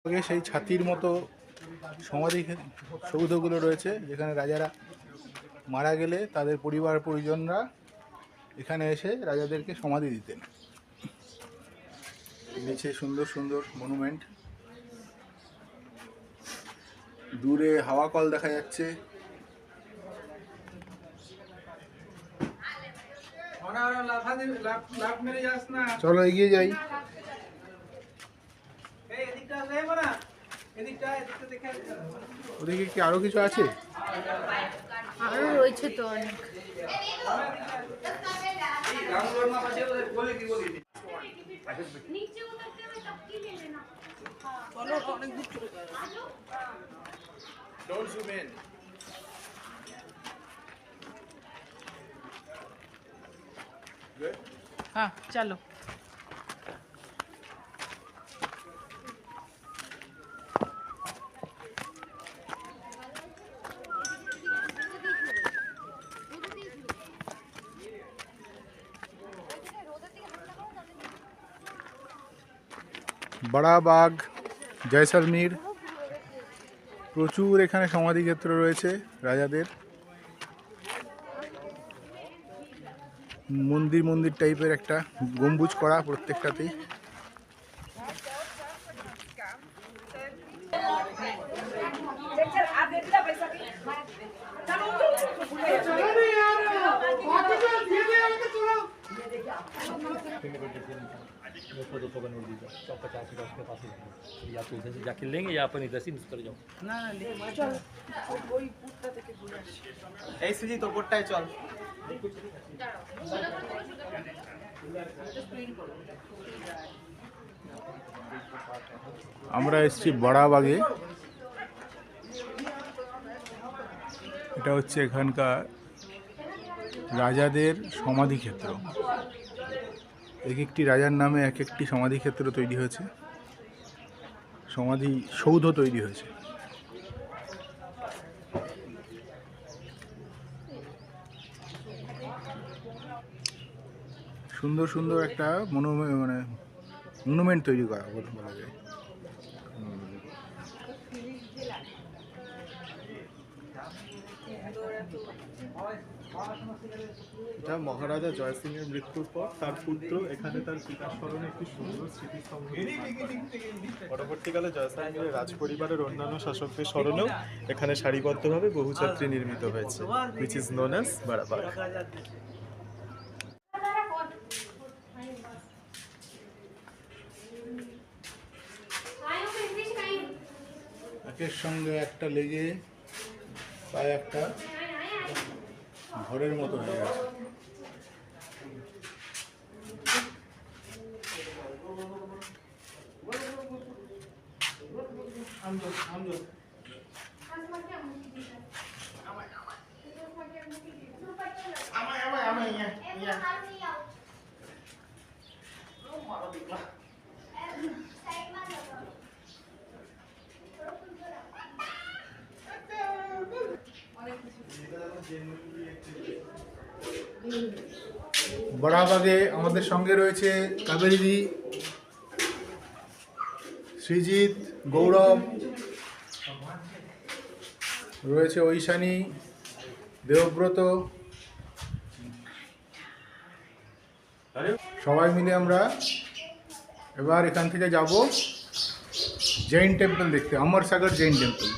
আগে সেই ছাতির মতো সমাধি সৌধগুলো রয়েছে, যেখানে রাজারা মারা গেলে তাদের পরিবার পরিজনরা এখানে এসে রাজাদেরকে সমাধি দিতেন। নিচে সুন্দর সুন্দর মনুমেন্ট, দূরে হাওয়া কল দেখা যাচ্ছে। চলো এগিয়ে যাই। ওদিকে কি আরো কিছু আছে? আরো রয়েছে তো অনেক। হ্যাঁ চলো। বড়াবাগ, জয়সলমীর, প্রচুর এখানে সমাধিক্ষেত্র রয়েছে রাজাদের। মন্দির মন্দির টাইপের একটা গম্বুজ করা প্রত্যেকটাতেই। या तो उधर से जाके लेंगे या अपन इधर से निकल जाओ। না না চল ওই পুরটা থেকে ঘুরে আসি। এই সুজি তো বোটটায় চল। আমরা এসেছি বড়াবাগে। এটা হচ্ছে এখানকার রাজাদের সমাধিক্ষেত্র। এক একটি রাজার নামে এক একটি সমাধিক্ষেত্র তৈরি হয়েছে, সমাধি সৌধ তৈরি হয়েছে। সুন্দর সুন্দর একটা মনুমেন্ট তৈরি করা বলা যায়। এটা মহারাজা জয় সিং এর মৃত্যুর পর তার পুত্র এখানে তার পিতার স্মরণে একটি সুন্দর স্মৃতিস্তম্ভ। পরবর্তীকালে জয়সালমীরের রাজ পরিবারের অন্যান্য শাসকদের স্মরণেও এখানে সারিবদ্ধভাবে বহুছাত্রী নির্মিত হয়েছে, which is known as বড়াবাগ। একের সঙ্গে একটা লেগে প্রায় একটা ঘরের মতো হয়ে গেছে। বড়াবাগে আমাদের সঙ্গে রয়েছে কাবেরী, সৃজিত, গৌরব, রয়েছে ঐশানী, দেবব্রত। সবাই মিলে আমরা এবার এখান থেকে যাব জৈন টেম্পল দেখতে, অমরসাগর জৈন টেম্পল।